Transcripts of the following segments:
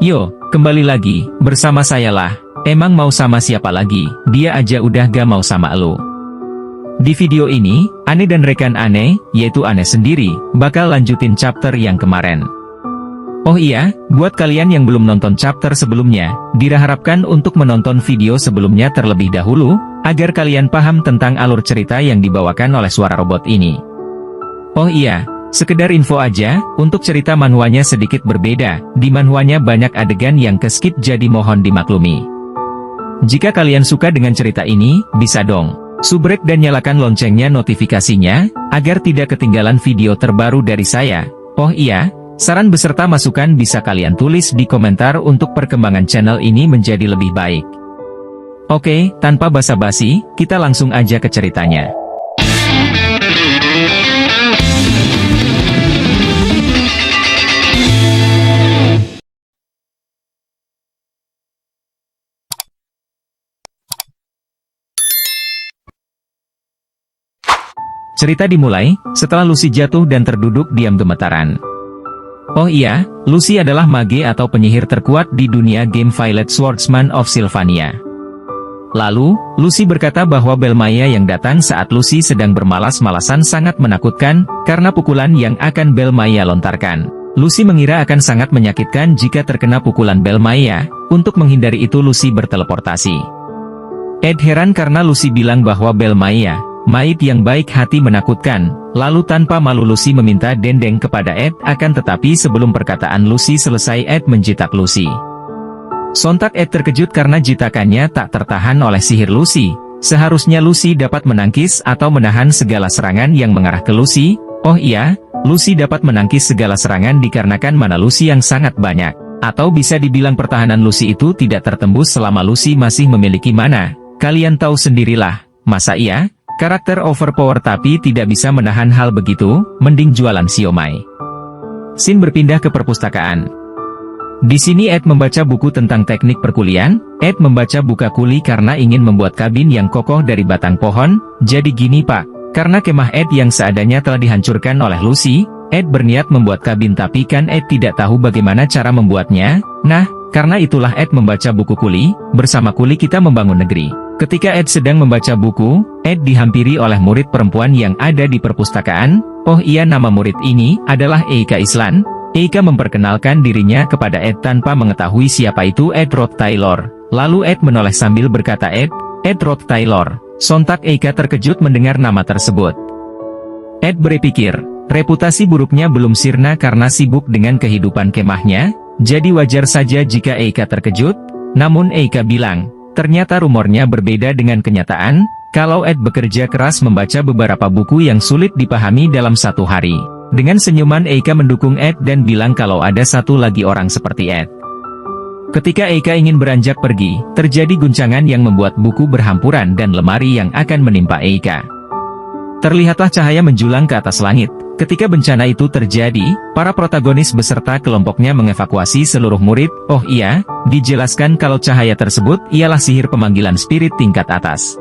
Yo, kembali lagi, bersama saya lah. Emang mau sama siapa lagi, dia aja udah gak mau sama elo. Di video ini, Ane dan rekan Ane, yaitu Ane sendiri, bakal lanjutin chapter yang kemarin. Oh iya, buat kalian yang belum nonton chapter sebelumnya, diharapkan untuk menonton video sebelumnya terlebih dahulu, agar kalian paham tentang alur cerita yang dibawakan oleh suara robot ini. Oh iya, sekedar info aja, untuk cerita manhwanya sedikit berbeda, di manhwanya banyak adegan yang ke-skip jadi mohon dimaklumi. Jika kalian suka dengan cerita ini, bisa dong subrek dan nyalakan loncengnya notifikasinya, agar tidak ketinggalan video terbaru dari saya. Oh iya, saran beserta masukan bisa kalian tulis di komentar untuk perkembangan channel ini menjadi lebih baik. Oke, tanpa basa-basi, kita langsung aja ke ceritanya. Cerita dimulai, setelah Lucy jatuh dan terduduk diam gemetaran. Oh iya, Lucy adalah mage atau penyihir terkuat di dunia game Violet Swordsman of Sylvania. Lalu, Lucy berkata bahwa Belmaya yang datang saat Lucy sedang bermalas-malasan sangat menakutkan, karena pukulan yang akan Belmaya lontarkan. Lucy mengira akan sangat menyakitkan jika terkena pukulan Belmaya, untuk menghindari itu Lucy berteleportasi. Ed heran karena Lucy bilang bahwa Belmaya, Maid yang baik hati menakutkan, lalu tanpa malu Lucy meminta dendeng kepada Ed, akan tetapi sebelum perkataan Lucy selesai Ed menjitak Lucy. Sontak Ed terkejut karena jitakannya tak tertahan oleh sihir Lucy. Seharusnya Lucy dapat menangkis atau menahan segala serangan yang mengarah ke Lucy. Oh iya, Lucy dapat menangkis segala serangan dikarenakan mana Lucy yang sangat banyak. Atau bisa dibilang pertahanan Lucy itu tidak tertembus selama Lucy masih memiliki mana. Kalian tahu sendirilah, masa iya? Karakter overpower tapi tidak bisa menahan hal begitu, mending jualan siomay. Scene berpindah ke perpustakaan. Di sini Ed membaca buku tentang teknik perkulian. Ed membaca buka kuli karena ingin membuat kabin yang kokoh dari batang pohon. Jadi gini pak, karena kemah Ed yang seadanya telah dihancurkan oleh Lucy, Ed berniat membuat kabin tapi kan Ed tidak tahu bagaimana cara membuatnya. Nah, karena itulah Ed membaca buku kuli, bersama kuli kita membangun negeri. Ketika Ed sedang membaca buku, Ed dihampiri oleh murid perempuan yang ada di perpustakaan. Oh iya, nama murid ini adalah Eika Islan. Eika memperkenalkan dirinya kepada Ed tanpa mengetahui siapa itu Ed Roth Taylor. Lalu Ed menoleh sambil berkata Ed Roth Taylor. Sontak Eika terkejut mendengar nama tersebut. Ed berpikir, reputasi buruknya belum sirna karena sibuk dengan kehidupan kemahnya, jadi wajar saja jika Eika terkejut. Namun Eika bilang, ternyata rumornya berbeda dengan kenyataan, kalau Ed bekerja keras membaca beberapa buku yang sulit dipahami dalam satu hari. Dengan senyuman Eika mendukung Ed dan bilang kalau ada satu lagi orang seperti Ed. Ketika Eika ingin beranjak pergi, terjadi guncangan yang membuat buku berhampuran dan lemari yang akan menimpa Eika. Terlihatlah cahaya menjulang ke atas langit. Ketika bencana itu terjadi, para protagonis beserta kelompoknya mengevakuasi seluruh murid. Oh iya, dijelaskan kalau cahaya tersebut ialah sihir pemanggilan spirit tingkat atas.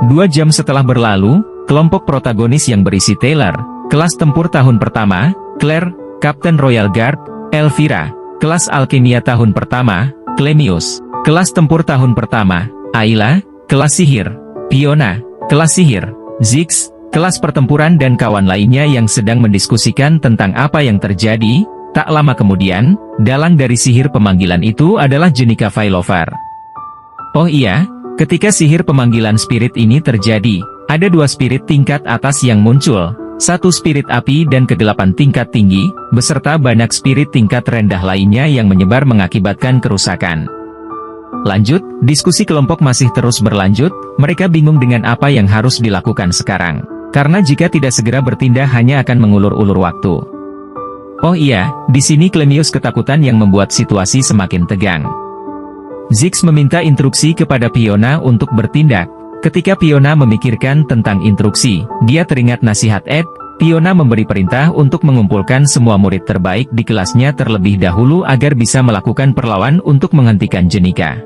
2 jam setelah berlalu, kelompok protagonis yang berisi Taylor, kelas tempur tahun pertama, Claire, Kapten Royal Guard, Elvira, kelas alkimia tahun pertama, Clemius, kelas tempur tahun pertama, Ayla, kelas sihir, Fiona, kelas sihir, Ziggs, kelas pertempuran dan kawan lainnya yang sedang mendiskusikan tentang apa yang terjadi. Tak lama kemudian, dalang dari sihir pemanggilan itu adalah Jenica Failovar. Oh iya, ketika sihir pemanggilan spirit ini terjadi, ada 2 spirit tingkat atas yang muncul, 1 spirit api dan kegelapan tingkat tinggi, beserta banyak spirit tingkat rendah lainnya yang menyebar mengakibatkan kerusakan. Lanjut, diskusi kelompok masih terus berlanjut, mereka bingung dengan apa yang harus dilakukan sekarang. Karena jika tidak segera bertindak hanya akan mengulur-ulur waktu. Oh iya, di sini Clemius ketakutan yang membuat situasi semakin tegang. Ziggs meminta instruksi kepada Fiona untuk bertindak. Ketika Fiona memikirkan tentang instruksi, dia teringat nasihat Ed. Fiona memberi perintah untuk mengumpulkan semua murid terbaik di kelasnya terlebih dahulu agar bisa melakukan perlawan untuk menghentikan Jenica.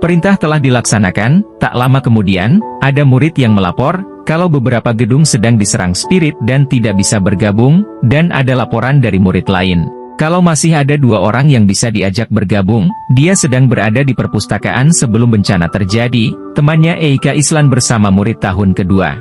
Perintah telah dilaksanakan. Tak lama kemudian, ada murid yang melapor kalau beberapa gedung sedang diserang spirit dan tidak bisa bergabung, dan ada laporan dari murid lain. Kalau masih ada 2 orang yang bisa diajak bergabung, dia sedang berada di perpustakaan sebelum bencana terjadi, temannya Eika Islan bersama murid tahun kedua.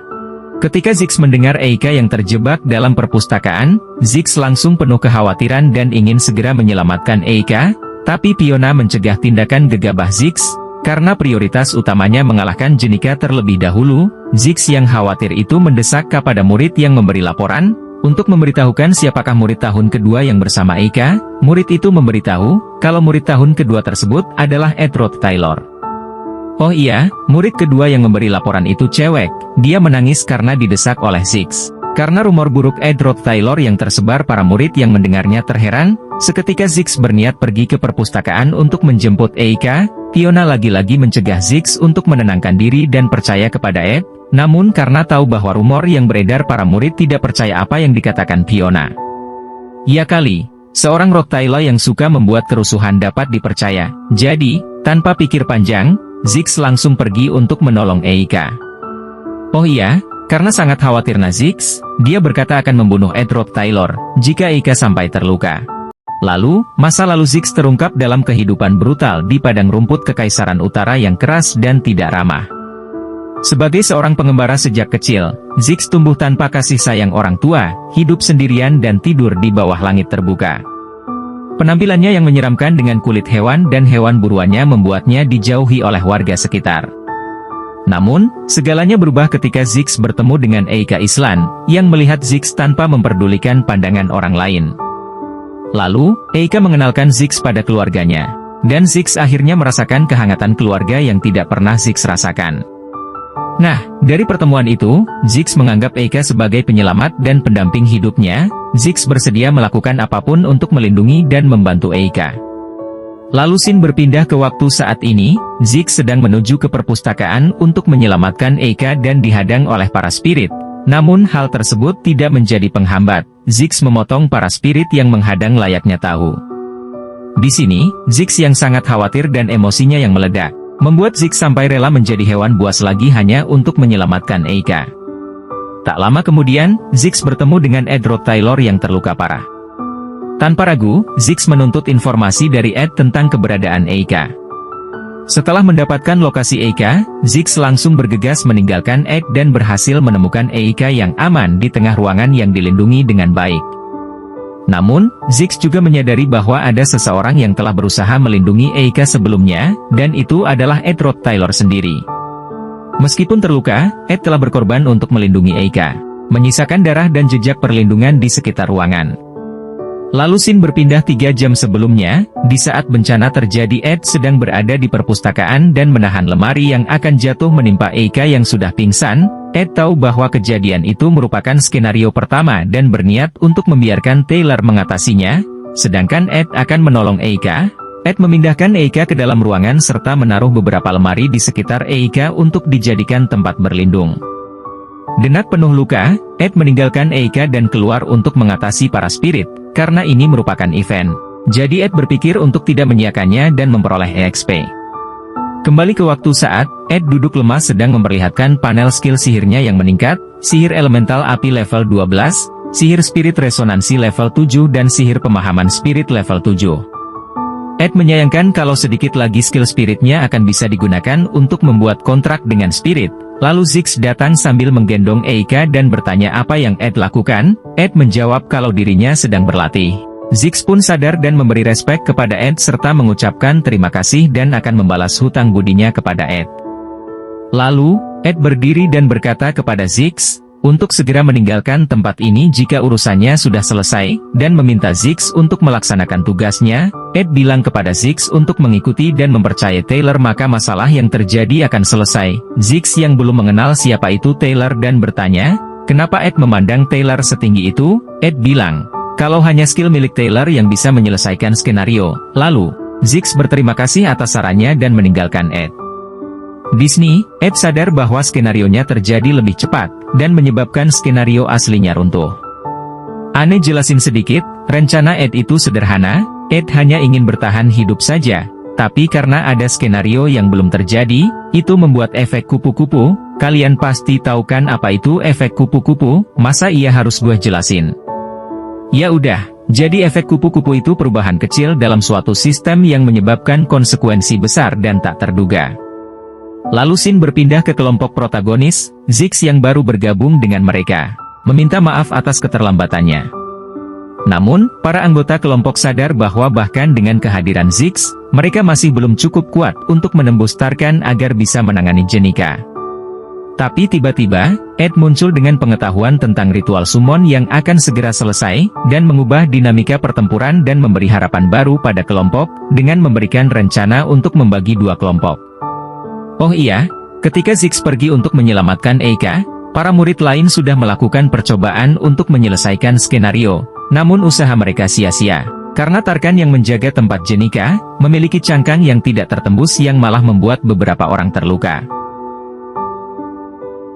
Ketika Ziggs mendengar Eika yang terjebak dalam perpustakaan, Ziggs langsung penuh kekhawatiran dan ingin segera menyelamatkan Eika, tapi Fiona mencegah tindakan gegabah Ziggs, karena prioritas utamanya mengalahkan Jenika terlebih dahulu. Ziggs yang khawatir itu mendesak kepada murid yang memberi laporan, untuk memberitahukan siapakah murid tahun kedua yang bersama Eika. Murid itu memberitahu, kalau murid tahun kedua tersebut adalah Ed Roth Taylor. Oh iya, murid kedua yang memberi laporan itu cewek. Dia menangis karena didesak oleh Ziggs. Karena rumor buruk Ed Roth Taylor yang tersebar, para murid yang mendengarnya terheran. Seketika Ziggs berniat pergi ke perpustakaan untuk menjemput Eika, Fiona lagi-lagi mencegah Ziggs untuk menenangkan diri dan percaya kepada Ed. Namun karena tahu bahwa rumor yang beredar, para murid tidak percaya apa yang dikatakan Fiona. Ya kali, seorang Roth Taylor yang suka membuat kerusuhan dapat dipercaya. Jadi, tanpa pikir panjang, Ziggs langsung pergi untuk menolong Eika. Oh iya, karena sangat khawatir Ziggs, dia berkata akan membunuh Ed Roth Taylor, jika Eika sampai terluka. Lalu, masa lalu Ziggs terungkap dalam kehidupan brutal di padang rumput Kekaisaran Utara yang keras dan tidak ramah. Sebagai seorang pengembara sejak kecil, Ziggs tumbuh tanpa kasih sayang orang tua, hidup sendirian dan tidur di bawah langit terbuka. Penampilannya yang menyeramkan dengan kulit hewan dan hewan buruannya membuatnya dijauhi oleh warga sekitar. Namun, segalanya berubah ketika Ziggs bertemu dengan Eika Islan, yang melihat Ziggs tanpa memperdulikan pandangan orang lain. Lalu, Eika mengenalkan Ziggs pada keluarganya, dan Ziggs akhirnya merasakan kehangatan keluarga yang tidak pernah Ziggs rasakan. Nah, dari pertemuan itu, Ziggs menganggap Eika sebagai penyelamat dan pendamping hidupnya. Ziggs bersedia melakukan apapun untuk melindungi dan membantu Eika. Lalu scene berpindah ke waktu saat ini. Ziggs sedang menuju ke perpustakaan untuk menyelamatkan Eika dan dihadang oleh para spirit. Namun hal tersebut tidak menjadi penghambat. Ziggs memotong para spirit yang menghadang layaknya tahu. Di sini, Ziggs yang sangat khawatir dan emosinya yang meledak, membuat Ziggs sampai rela menjadi hewan buas lagi hanya untuk menyelamatkan Eika. Tak lama kemudian, Ziggs bertemu dengan Ed Roth Taylor yang terluka parah. Tanpa ragu, Ziggs menuntut informasi dari Ed tentang keberadaan Eika. Setelah mendapatkan lokasi Eika, Ziggs langsung bergegas meninggalkan Ed dan berhasil menemukan Eika yang aman di tengah ruangan yang dilindungi dengan baik. Namun, Ziggs juga menyadari bahwa ada seseorang yang telah berusaha melindungi Eika sebelumnya, dan itu adalah Ed Roth Taylor sendiri. Meskipun terluka, Ed telah berkorban untuk melindungi Eika, menyisakan darah dan jejak perlindungan di sekitar ruangan. Lalu scene berpindah 3 jam sebelumnya, di saat bencana terjadi Ed sedang berada di perpustakaan dan menahan lemari yang akan jatuh menimpa Eika yang sudah pingsan. Ed tahu bahwa kejadian itu merupakan skenario pertama dan berniat untuk membiarkan Taylor mengatasinya, sedangkan Ed akan menolong Eika. Ed memindahkan Eika ke dalam ruangan serta menaruh beberapa lemari di sekitar Eika untuk dijadikan tempat berlindung. Dengan penuh luka, Ed meninggalkan Eika dan keluar untuk mengatasi para spirit, karena ini merupakan event. Jadi Ed berpikir untuk tidak menyiakannya dan memperoleh EXP. Kembali ke waktu saat Ed duduk lemas sedang memperlihatkan panel skill sihirnya yang meningkat, sihir elemental api level 12, sihir spirit resonansi level 7 dan sihir pemahaman spirit level 7. Ed menyayangkan kalau sedikit lagi skill spiritnya akan bisa digunakan untuk membuat kontrak dengan spirit. Lalu Ziggs datang sambil menggendong Eika dan bertanya apa yang Ed lakukan. Ed menjawab kalau dirinya sedang berlatih. Ziggs pun sadar dan memberi respek kepada Ed serta mengucapkan terima kasih dan akan membalas hutang budinya kepada Ed. Lalu, Ed berdiri dan berkata kepada Ziggs untuk segera meninggalkan tempat ini jika urusannya sudah selesai, dan meminta Ziggs untuk melaksanakan tugasnya. Ed bilang kepada Ziggs untuk mengikuti dan mempercayai Taylor maka masalah yang terjadi akan selesai. Ziggs yang belum mengenal siapa itu Taylor dan bertanya, kenapa Ed memandang Taylor setinggi itu? Ed bilang, kalau hanya skill milik Taylor yang bisa menyelesaikan skenario. Lalu, Ziggs berterima kasih atas sarannya dan meninggalkan Ed. Di sini, Ed sadar bahwa skenarionya terjadi lebih cepat, dan menyebabkan skenario aslinya runtuh. Aneh jelasin sedikit, rencana Ed itu sederhana. Ed hanya ingin bertahan hidup saja, tapi karena ada skenario yang belum terjadi, itu membuat efek kupu-kupu. Kalian pasti tahu kan apa itu efek kupu-kupu, masa iya harus gue jelasin? Ya udah, Jadi efek kupu-kupu itu perubahan kecil dalam suatu sistem yang menyebabkan konsekuensi besar dan tak terduga. Lalu Shin berpindah ke kelompok protagonis, Ziggs yang baru bergabung dengan mereka, meminta maaf atas keterlambatannya. Namun, para anggota kelompok sadar bahwa bahkan dengan kehadiran Ziggs, mereka masih belum cukup kuat untuk menembus Tarkan agar bisa menangani Jenika. Tapi tiba-tiba, Ed muncul dengan pengetahuan tentang ritual summon yang akan segera selesai, dan mengubah dinamika pertempuran dan memberi harapan baru pada kelompok, dengan memberikan rencana untuk membagi dua kelompok. Oh iya, ketika Ziggs pergi untuk menyelamatkan Eika, para murid lain sudah melakukan percobaan untuk menyelesaikan skenario, namun usaha mereka sia-sia. Karena Tarkan yang menjaga tempat Jenika, memiliki cangkang yang tidak tertembus yang malah membuat beberapa orang terluka.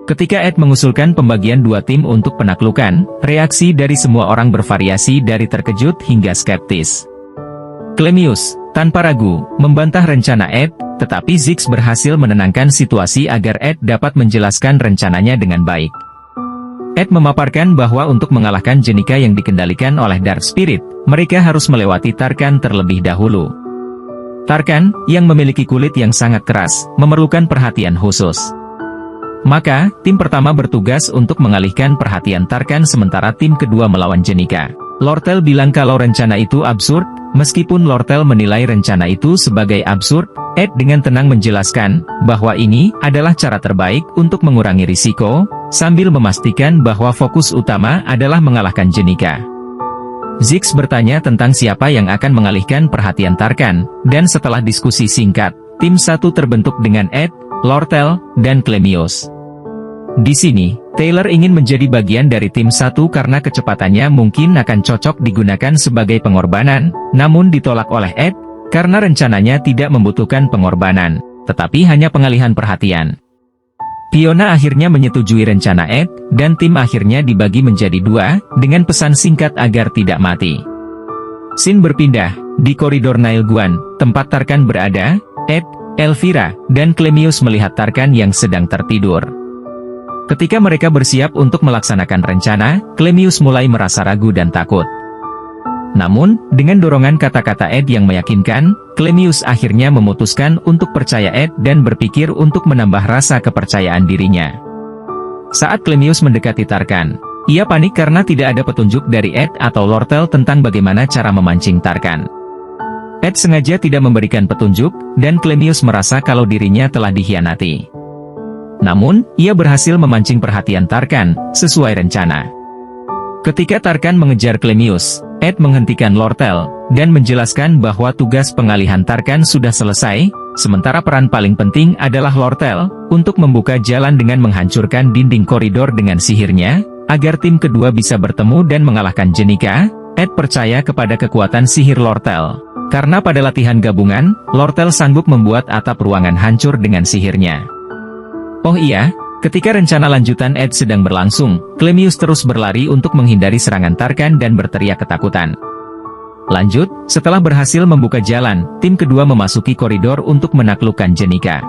Ketika Ed mengusulkan pembagian dua tim untuk penaklukan, reaksi dari semua orang bervariasi dari terkejut hingga skeptis. Clemius, tanpa ragu, membantah rencana Ed, tetapi Ziggs berhasil menenangkan situasi agar Ed dapat menjelaskan rencananya dengan baik. Ed memaparkan bahwa untuk mengalahkan Jenika yang dikendalikan oleh Dark Spirit, mereka harus melewati Tarkan terlebih dahulu. Tarkan, yang memiliki kulit yang sangat keras, memerlukan perhatian khusus. Maka, tim pertama bertugas untuk mengalihkan perhatian Tarkan sementara tim kedua melawan Jenika. Lortel bilang kalau rencana itu absurd, meskipun Lortel menilai rencana itu sebagai absurd, Ed dengan tenang menjelaskan bahwa ini adalah cara terbaik untuk mengurangi risiko, sambil memastikan bahwa fokus utama adalah mengalahkan Jenika. Ziggs bertanya tentang siapa yang akan mengalihkan perhatian Tarkan, dan setelah diskusi singkat, tim satu terbentuk dengan Ed, Lortel, dan Clemius. Di sini, Taylor ingin menjadi bagian dari tim satu karena kecepatannya mungkin akan cocok digunakan sebagai pengorbanan, namun ditolak oleh Ed, karena rencananya tidak membutuhkan pengorbanan, tetapi hanya pengalihan perhatian. Fiona akhirnya menyetujui rencana Ed, dan tim akhirnya dibagi menjadi dua, dengan pesan singkat agar tidak mati. Shin berpindah, di koridor Nailguan, tempat Tarkan berada, Ed, Elvira, dan Clemius melihat Tarkan yang sedang tertidur. Ketika mereka bersiap untuk melaksanakan rencana, Clemius mulai merasa ragu dan takut. Namun, dengan dorongan kata-kata Ed yang meyakinkan, Clemius akhirnya memutuskan untuk percaya Ed dan berpikir untuk menambah rasa kepercayaan dirinya. Saat Clemius mendekati Tarkan, ia panik karena tidak ada petunjuk dari Ed atau Lortel tentang bagaimana cara memancing Tarkan. Ed sengaja tidak memberikan petunjuk, dan Clemius merasa kalau dirinya telah dikhianati. Namun, ia berhasil memancing perhatian Tarkan, sesuai rencana. Ketika Tarkan mengejar Clemius, Ed menghentikan Lortel, dan menjelaskan bahwa tugas pengalihan Tarkan sudah selesai, sementara peran paling penting adalah Lortel, untuk membuka jalan dengan menghancurkan dinding koridor dengan sihirnya, agar tim kedua bisa bertemu dan mengalahkan Jenika. Ed percaya kepada kekuatan sihir Lortel. Karena pada latihan gabungan, Lortel sanggup membuat atap ruangan hancur dengan sihirnya. Oh iya, ketika rencana lanjutan Ed sedang berlangsung, Clemius terus berlari untuk menghindari serangan Tarkan dan berteriak ketakutan. Lanjut, setelah berhasil membuka jalan, tim kedua memasuki koridor untuk menaklukkan Jenika.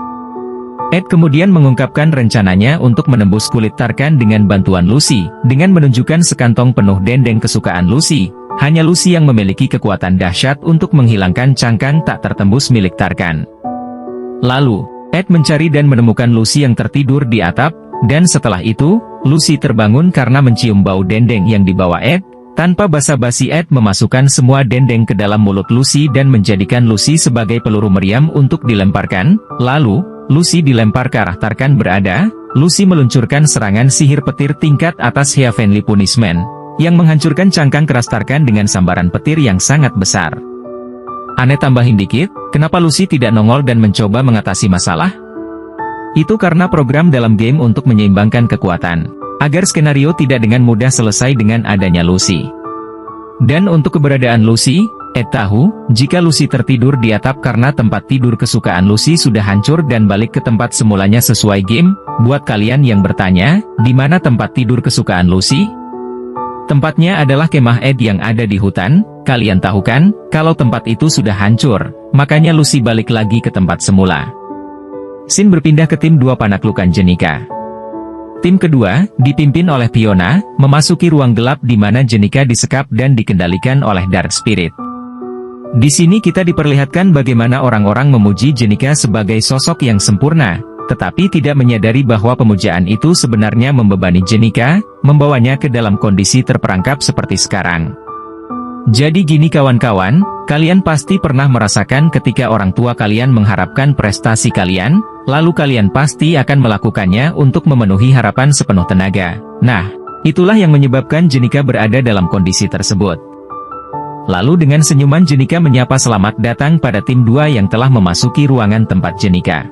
Ed kemudian mengungkapkan rencananya untuk menembus kulit Tarkan dengan bantuan Lucy, dengan menunjukkan sekantong penuh dendeng kesukaan Lucy. Hanya Lucy yang memiliki kekuatan dahsyat untuk menghilangkan cangkang tak tertembus milik Tarkan. Lalu, Ed mencari dan menemukan Lucy yang tertidur di atap, dan setelah itu, Lucy terbangun karena mencium bau dendeng yang dibawa Ed. Tanpa basa-basi Ed memasukkan semua dendeng ke dalam mulut Lucy dan menjadikan Lucy sebagai peluru meriam untuk dilemparkan. Lalu, Lucy dilempar ke arah Tarkan berada. Lucy meluncurkan serangan sihir petir tingkat atas Heavenly Punishment, yang menghancurkan cangkang keras Tarkan dengan sambaran petir yang sangat besar. Aneh tambahin dikit, kenapa Lucy tidak nongol dan mencoba mengatasi masalah? Itu karena program dalam game untuk menyeimbangkan kekuatan, agar skenario tidak dengan mudah selesai dengan adanya Lucy. Dan untuk keberadaan Lucy, Ed tahu, jika Lucy tertidur di atap karena tempat tidur kesukaan Lucy sudah hancur dan balik ke tempat semulanya sesuai game. Buat kalian yang bertanya, di mana tempat tidur kesukaan Lucy? Tempatnya adalah kemah Ed yang ada di hutan. Kalian tahu kan, kalau tempat itu sudah hancur, makanya Lucy balik lagi ke tempat semula. Shin berpindah ke tim 2 panaklukan Jenika. Tim kedua, dipimpin oleh Fiona, memasuki ruang gelap di mana Jenika disekap dan dikendalikan oleh Dark Spirit. Di sini kita diperlihatkan bagaimana orang-orang memuji Jenika sebagai sosok yang sempurna, tetapi tidak menyadari bahwa pemujaan itu sebenarnya membebani Jenika, membawanya ke dalam kondisi terperangkap seperti sekarang. Jadi gini kawan-kawan, kalian pasti pernah merasakan ketika orang tua kalian mengharapkan prestasi kalian, lalu kalian pasti akan melakukannya untuk memenuhi harapan sepenuh tenaga. Nah, itulah yang menyebabkan Jenika berada dalam kondisi tersebut. Lalu dengan senyuman Jenika menyapa selamat datang pada tim 2 yang telah memasuki ruangan tempat Jenika.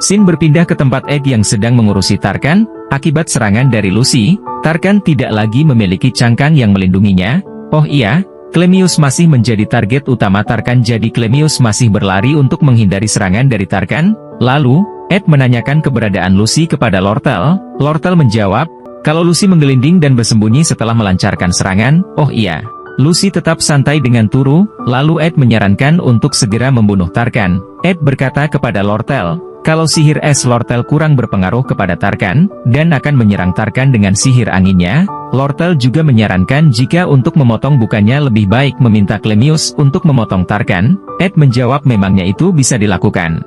Scene berpindah ke tempat Ed yang sedang mengurusi Tarkan. Akibat serangan dari Lucy, Tarkan tidak lagi memiliki cangkang yang melindunginya. Oh iya, Clemius masih menjadi target utama Tarkan, jadi Clemius masih berlari untuk menghindari serangan dari Tarkan. Lalu, Ed menanyakan keberadaan Lucy kepada Lortel. Lortel menjawab, kalau Lucy menggelinding dan bersembunyi setelah melancarkan serangan. Oh iya, Lucy tetap santai dengan Turu. Lalu Ed menyarankan untuk segera membunuh Tarkan. Ed berkata kepada Lortel, kalau sihir es Lortel kurang berpengaruh kepada Tarkan, dan akan menyerang Tarkan dengan sihir anginnya. Lortel juga menyarankan jika untuk memotong bukannya lebih baik meminta Clemius untuk memotong Tarkan. Ed menjawab memangnya itu bisa dilakukan.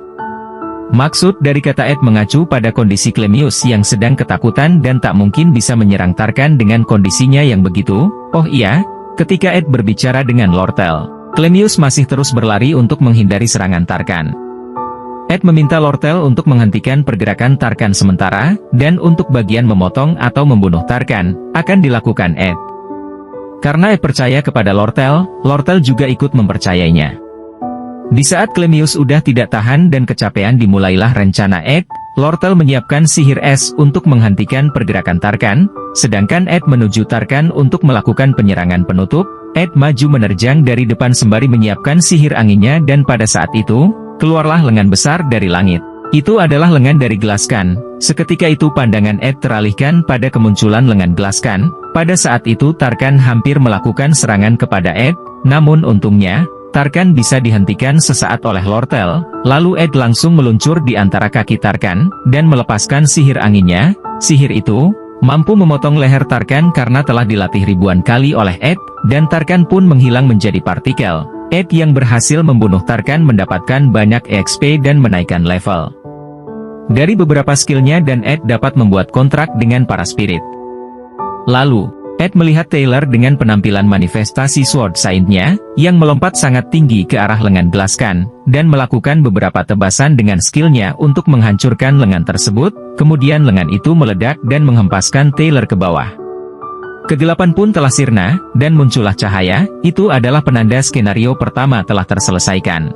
Maksud dari kata Ed mengacu pada kondisi Clemius yang sedang ketakutan dan tak mungkin bisa menyerang Tarkan dengan kondisinya yang begitu. Oh iya, ketika Ed berbicara dengan Lortel, Clemius masih terus berlari untuk menghindari serangan Tarkan. Ed meminta Lortel untuk menghentikan pergerakan Tarkan sementara, dan untuk bagian memotong atau membunuh Tarkan, akan dilakukan Ed. Karena Ed percaya kepada Lortel, Lortel juga ikut mempercayainya. Di saat Clemius udah tidak tahan dan kecapean dimulailah rencana Ed. Lortel menyiapkan sihir es untuk menghentikan pergerakan Tarkan, sedangkan Ed menuju Tarkan untuk melakukan penyerangan penutup. Ed maju menerjang dari depan sembari menyiapkan sihir anginnya dan pada saat itu, keluarlah lengan besar dari langit. Itu adalah lengan dari Gelaskan. Seketika itu pandangan Ed teralihkan pada kemunculan lengan Gelaskan. Pada saat itu Tarkan hampir melakukan serangan kepada Ed, namun untungnya, Tarkan bisa dihentikan sesaat oleh Lortel. Lalu Ed langsung meluncur di antara kaki Tarkan, dan melepaskan sihir anginnya. Sihir itu mampu memotong leher Tarkan karena telah dilatih ribuan kali oleh Ed, dan Tarkan pun menghilang menjadi partikel. Ed yang berhasil membunuh Tarkan mendapatkan banyak EXP dan menaikkan level. Dari beberapa skillnya dan Ed dapat membuat kontrak dengan para spirit. Lalu, Ed melihat Taylor dengan penampilan manifestasi Sword Saint-nya, yang melompat sangat tinggi ke arah lengan Gelaskan, dan melakukan beberapa tebasan dengan skillnya untuk menghancurkan lengan tersebut, kemudian lengan itu meledak dan menghempaskan Taylor ke bawah. Kegelapan pun telah sirna, dan muncullah cahaya. Itu adalah penanda skenario pertama telah terselesaikan.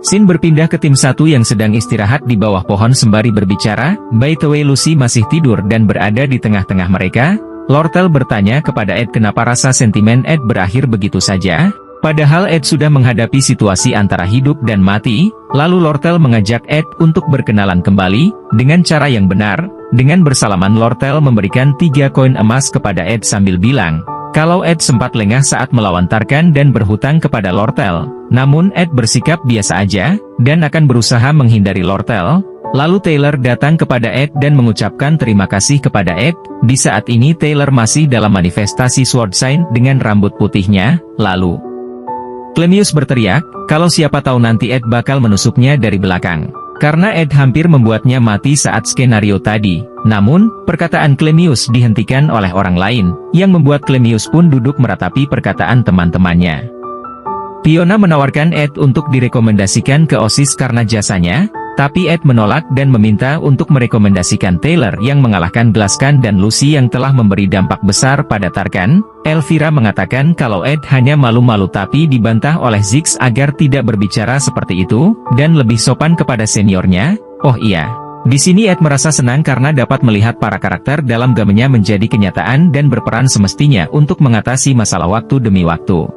Scene berpindah ke tim 1 yang sedang istirahat di bawah pohon sembari berbicara. By the way, Lucy masih tidur dan berada di tengah-tengah mereka. Lortel bertanya kepada Ed kenapa rasa sentimen Ed berakhir begitu saja. Padahal Ed sudah menghadapi situasi antara hidup dan mati. Lalu Lortel mengajak Ed untuk berkenalan kembali, dengan cara yang benar. Dengan bersalaman Lortel memberikan 3 koin emas kepada Ed sambil bilang, kalau Ed sempat lengah saat melawan Tarkan dan berhutang kepada Lortel. Namun Ed bersikap biasa aja, dan akan berusaha menghindari Lortel. Lalu Taylor datang kepada Ed dan mengucapkan terima kasih kepada Ed. Di saat ini Taylor masih dalam manifestasi Sword Saint dengan rambut putihnya. Lalu Clemius berteriak, kalau siapa tahu nanti Ed bakal menusuknya dari belakang. Karena Ed hampir membuatnya mati saat skenario tadi. Namun, perkataan Clemius dihentikan oleh orang lain, yang membuat Clemius pun duduk meratapi perkataan teman-temannya. Fiona menawarkan Ed untuk direkomendasikan ke OSIS karena jasanya, tapi Ed menolak dan meminta untuk merekomendasikan Taylor yang mengalahkan Gelaskan dan Lucy yang telah memberi dampak besar pada Tarkan. Elvira mengatakan kalau Ed hanya malu-malu tapi dibantah oleh Ziggs agar tidak berbicara seperti itu, dan lebih sopan kepada seniornya. Oh iya, di sini Ed merasa senang karena dapat melihat para karakter dalam gamenya menjadi kenyataan dan berperan semestinya untuk mengatasi masalah waktu demi waktu.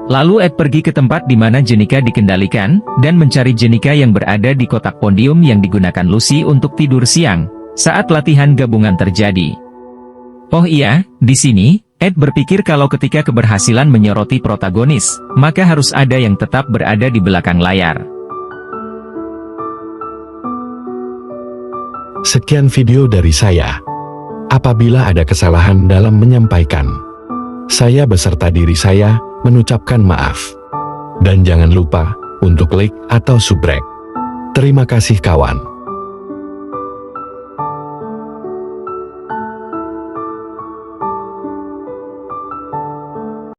Lalu Ed pergi ke tempat di mana Jenika dikendalikan, dan mencari Jenika yang berada di kotak podium yang digunakan Lucy untuk tidur siang, saat latihan gabungan terjadi. Oh iya, di sini, Ed berpikir kalau ketika keberhasilan menyoroti protagonis, maka harus ada yang tetap berada di belakang layar. Sekian video dari saya. Apabila ada kesalahan dalam menyampaikan, saya beserta diri saya mengucapkan maaf. Dan jangan lupa untuk like atau subrek. Terima kasih kawan.